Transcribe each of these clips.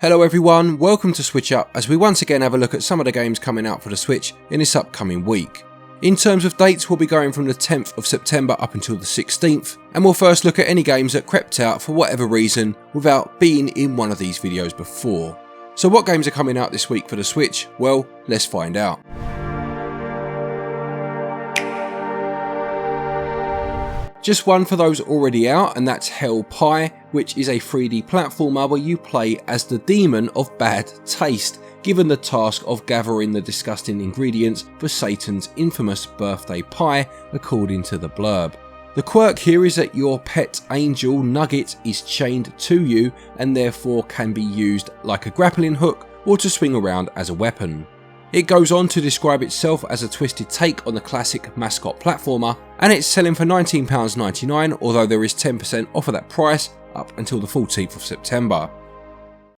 Hello everyone, welcome to SwitchUp as we once again have a look at some of the games coming out for the Switch in this upcoming week. In terms of dates, we'll be going from the 10th of September up until the 16th, and we'll first look at any games that crept out for whatever reason without being in one of these videos before. So what games are coming out this week for the Switch? Well, let's find out. Just one for those already out, and that's Hell Pie, which is a 3D platformer where you play as the demon of bad taste, given the task of gathering the disgusting ingredients for Satan's infamous birthday pie, according to the blurb. The quirk here is that your pet angel Nugget is chained to you and therefore can be used like a grappling hook or to swing around as a weapon. It goes on to describe itself as a twisted take on the classic mascot platformer, and it's selling for £19.99, although there is 10% off of that price up until the 14th of September.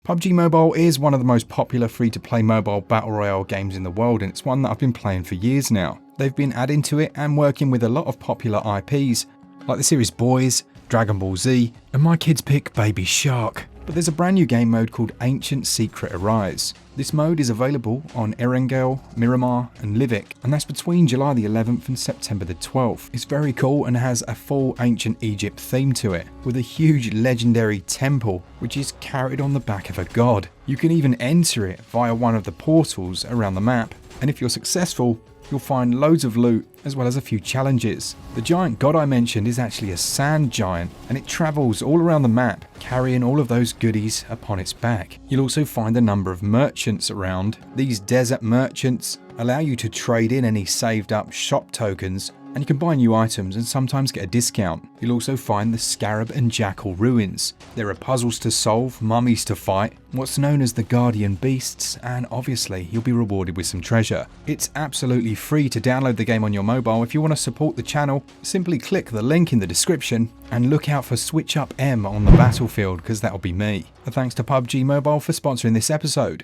PubG Mobile is one of the most popular free-to-play mobile battle royale games in the world, and it's one that I've been playing for years now. They've been adding to it and working with a lot of popular IPs, like the series Boys, Dragon Ball Z, and my kids pick Baby Shark. But there's a brand new game mode called Ancient Secret Arise. This mode is available on Erangel, Miramar and Livik, and that's between July the 11th and September the 12th. It's very cool and has a full ancient Egypt theme to it, with a huge legendary temple which is carried on the back of a god. You can even enter it via one of the portals around the map, and if you're successful, you'll find loads of loot as well as a few challenges. The giant god I mentioned is actually a sand giant, and it travels all around the map carrying all of those goodies upon its back. You'll also find a number of merchants around. These desert merchants allow you to trade in any saved up shop tokens, and you can buy new items and sometimes get a discount. You'll also find the Scarab and Jackal ruins. There are puzzles to solve, mummies to fight, what's known as the guardian beasts, and obviously you'll be rewarded with some treasure. It's absolutely free to download the game on your mobile. If you want to support the channel, simply click the link in the description and look out for SwitchUp M on the battlefield, because that'll be me. And thanks to PubG Mobile for sponsoring this episode.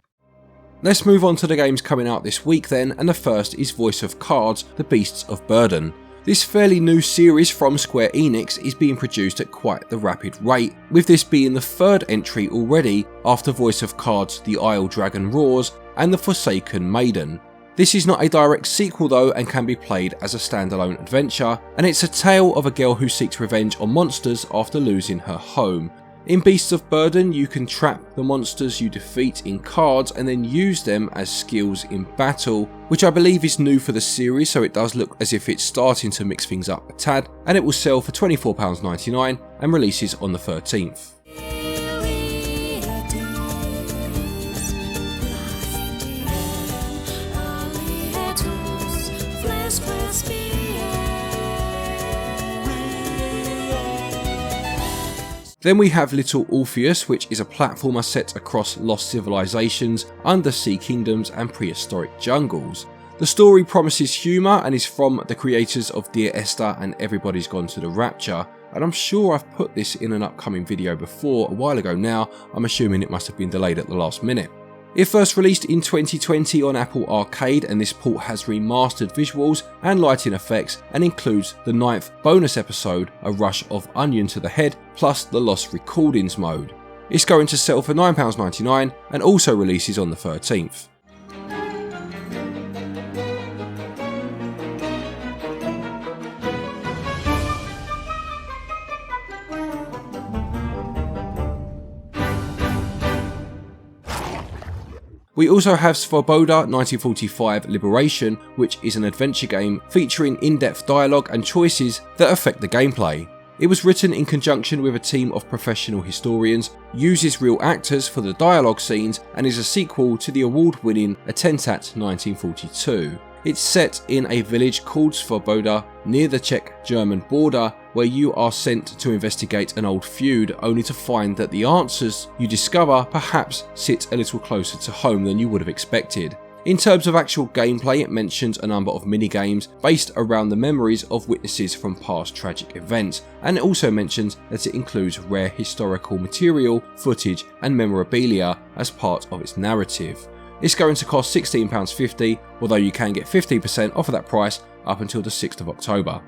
Let's move on to the games coming out this week then, and the first is Voice of Cards, The Beasts of Burden. This fairly new series from Square Enix is being produced at quite the rapid rate, with this being the third entry already after Voice of Cards The Isle Dragon Roars and The Forsaken Maiden. This is not a direct sequel though, and can be played as a standalone adventure, and it's a tale of a girl who seeks revenge on monsters after losing her home. In Beasts of Burden, you can trap the monsters you defeat in cards and then use them as skills in battle, which I believe is new for the series, so it does look as if it's starting to mix things up a tad, and it will sell for £24.99 and releases on the 13th. Then we have Little Orpheus, which is a platformer set across lost civilizations, undersea kingdoms and prehistoric jungles. The story promises humour and is from the creators of Dear Esther and Everybody's Gone to the Rapture, and I'm sure I've put this in an upcoming video before a while ago now. I'm assuming it must have been delayed at the last minute. It first released in 2020 on Apple Arcade, and this port has remastered visuals and lighting effects and includes the 9th bonus episode, A Rush of Onion to the Head, plus the Lost Recordings mode. It's going to sell for £9.99 and also releases on the 13th. We also have Svoboda 1945 Liberation, which is an adventure game featuring in-depth dialogue and choices that affect the gameplay. It was written in conjunction with a team of professional historians, uses real actors for the dialogue scenes, and is a sequel to the award-winning Attentat 1942. It's set in a village called Svoboda near the Czech-German border, where you are sent to investigate an old feud, only to find that the answers you discover perhaps sit a little closer to home than you would have expected. In terms of actual gameplay, it mentions a number of mini-games based around the memories of witnesses from past tragic events, and it also mentions that it includes rare historical material, footage and memorabilia as part of its narrative. It's going to cost £16.50, although you can get 15% off of that price up until the 6th of October.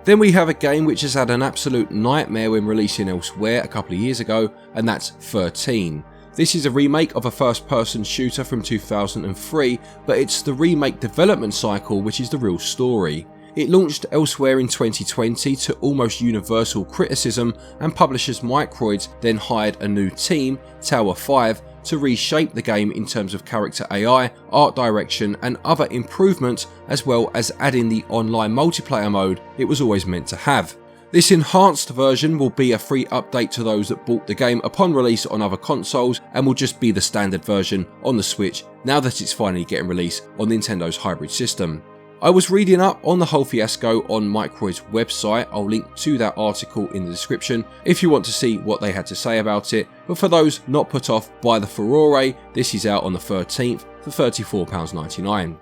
Then we have a game which has had an absolute nightmare when releasing elsewhere a couple of years ago, and that's XIII. This is a remake of a first-person shooter from 2003, but it's the remake development cycle which is the real story. It launched elsewhere in 2020 to almost universal criticism, and publishers Microids then hired a new team, Tower 5, to reshape the game in terms of character AI, art direction and other improvements, as well as adding the online multiplayer mode it was always meant to have. This enhanced version will be a free update to those that bought the game upon release on other consoles, and will just be the standard version on the Switch now that it's finally getting released on Nintendo's hybrid system. I was reading up on the whole fiasco on Microid's website. I'll link to that article in the description if you want to see what they had to say about it, but for those not put off by the furore, this is out on the 13th for £34.99.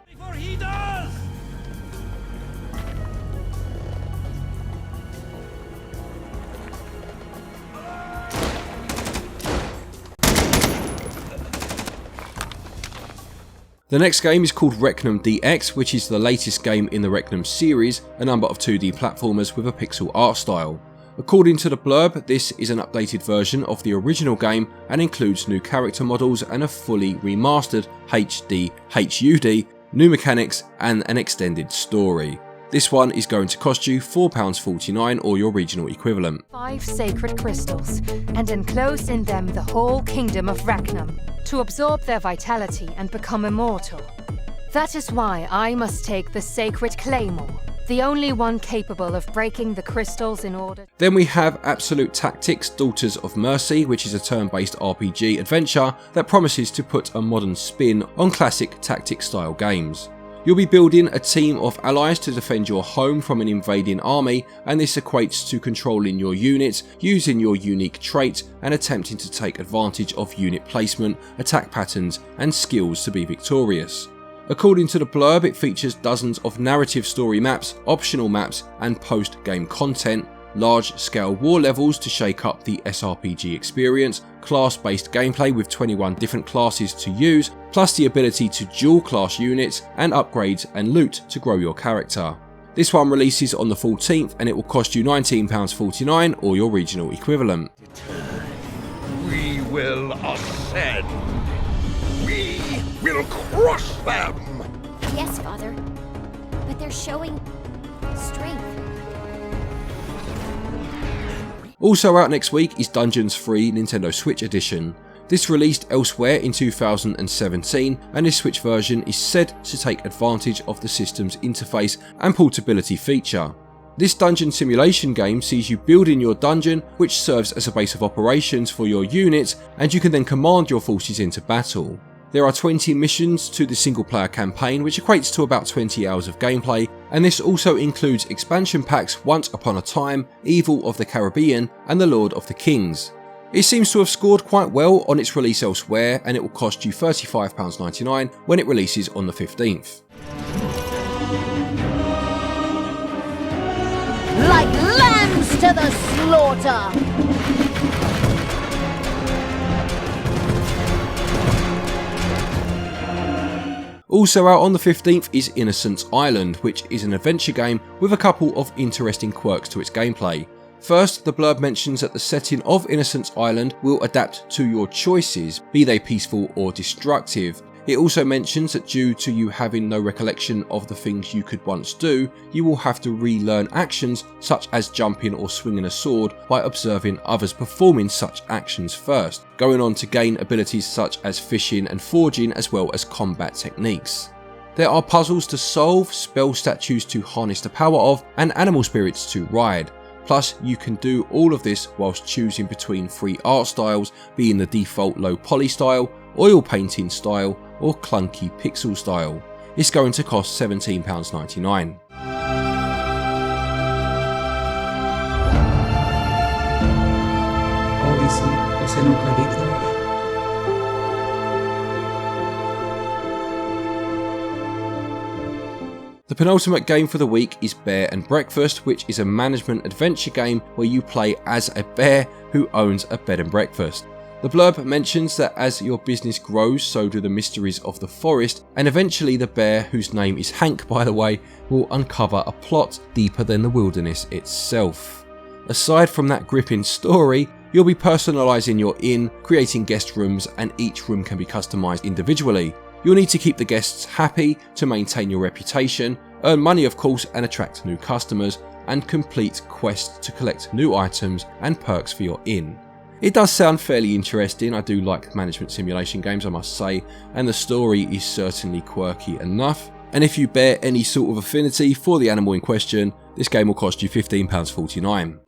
The next game is called Reknum DX, which is the latest game in the Reknum series, a number of 2D platformers with a pixel art style. According to the blurb, this is an updated version of the original game and includes new character models and a fully remastered HD HUD, new mechanics and an extended story. This one is going to cost you £4.49 or your regional equivalent. 5 sacred crystals, and enclosed in them the whole kingdom of Reknum, to absorb their vitality and become immortal. That is why I must take the sacred claymore, the only one capable of breaking the crystals in order. Then we have Absolute Tactics Daughters of Mercy, which is a turn-based RPG adventure that promises to put a modern spin on classic tactics style games. You'll be building a team of allies to defend your home from an invading army, and this equates to controlling your units, using your unique traits and attempting to take advantage of unit placement, attack patterns and skills to be victorious. According to the blurb, it features dozens of narrative story maps, optional maps and post-game content, large-scale war levels to shake up the SRPG experience, class-based gameplay with 21 different classes to use, plus the ability to dual class units and upgrades and loot to grow your character. This one releases on the 14th and it will cost you £19.49 or your regional equivalent. We will ascend. We will crush them. Yes, Father, but they're showing strength. Also out next week is Dungeons 3 Nintendo Switch Edition. This released elsewhere in 2017, and this Switch version is said to take advantage of the system's interface and portability feature. This dungeon simulation game sees you building your dungeon, which serves as a base of operations for your units, and you can then command your forces into battle. There are 20 missions to the single player campaign, which equates to about 20 hours of gameplay, and this also includes expansion packs Once Upon a Time, Evil of the Caribbean and The Lord of the Kings. It seems to have scored quite well on its release elsewhere, and it will cost you £35.99 when it releases on the 15th. Like lambs to the slaughter! Also out on the 15th is Innocence Island, which is an adventure game with a couple of interesting quirks to its gameplay. First, the blurb mentions that the setting of Innocence Island will adapt to your choices, be they peaceful or destructive. It also mentions that due to you having no recollection of the things you could once do, you will have to relearn actions such as jumping or swinging a sword by observing others performing such actions first, going on to gain abilities such as fishing and forging as well as combat techniques. There are puzzles to solve, spell statues to harness the power of, and animal spirits to ride. Plus, you can do all of this whilst choosing between 3 art styles, being the default low poly style, oil painting style, or clunky pixel style. It's going to cost £17.99. The penultimate game for the week is Bear and Breakfast, which is a management adventure game where you play as a bear who owns a bed and breakfast. The blurb mentions that as your business grows, so do the mysteries of the forest, and eventually the bear, whose name is Hank by the way, will uncover a plot deeper than the wilderness itself. Aside from that gripping story, you'll be personalising your inn, creating guest rooms, and each room can be customised individually. You'll need to keep the guests happy to maintain your reputation, earn money of course and attract new customers, and complete quests to collect new items and perks for your inn. It does sound fairly interesting. I do like management simulation games, I must say, and the story is certainly quirky enough. And if you bear any sort of affinity for the animal in question, this game will cost you £15.49.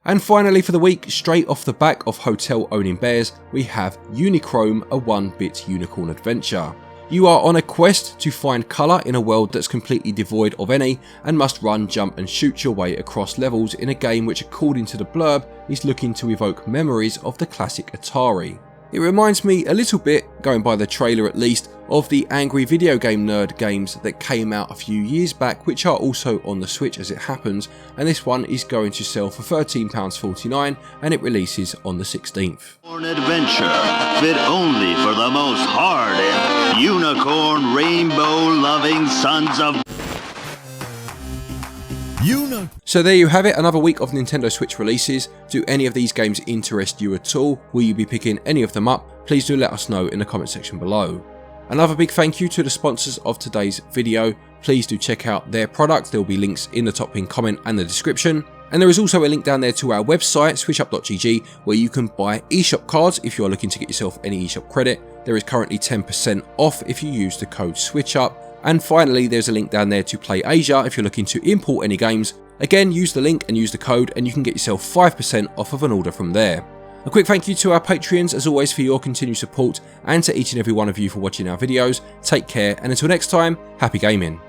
And finally for the week, straight off the back of Hotel Owning Bears, we have Unichrome, a 1-bit unicorn adventure. You are on a quest to find colour in a world that's completely devoid of any, and must run, jump and shoot your way across levels in a game which, according to the blurb, is looking to evoke memories of the classic Atari. It reminds me a little bit, going by the trailer at least, of the angry video game nerd games that came out a few years back, which are also on the Switch as it happens, and this one is going to sell for £13.49 and it releases on the 16th. Adventure, fit only for the most hardened, unicorn, rainbow-loving sons of... So there you have it, another week of Nintendo Switch releases. Do any of these games interest you at all? Will you be picking any of them up? Please do let us know in the comment section below. Another big thank you to the sponsors of today's video. Please do check out their products. There will be links in the top pinned comment and the description. And there is also a link down there to our website, switchup.gg, where you can buy eShop cards if you are looking to get yourself any eShop credit. There is currently 10% off if you use the code SwitchUp. And finally, there's a link down there to Play Asia if you're looking to import any games. Again, use the link and use the code and you can get yourself 5% off of an order from there. A quick thank you to our Patreons as always for your continued support, and to each and every one of you for watching our videos. Take care, and until next time, happy gaming.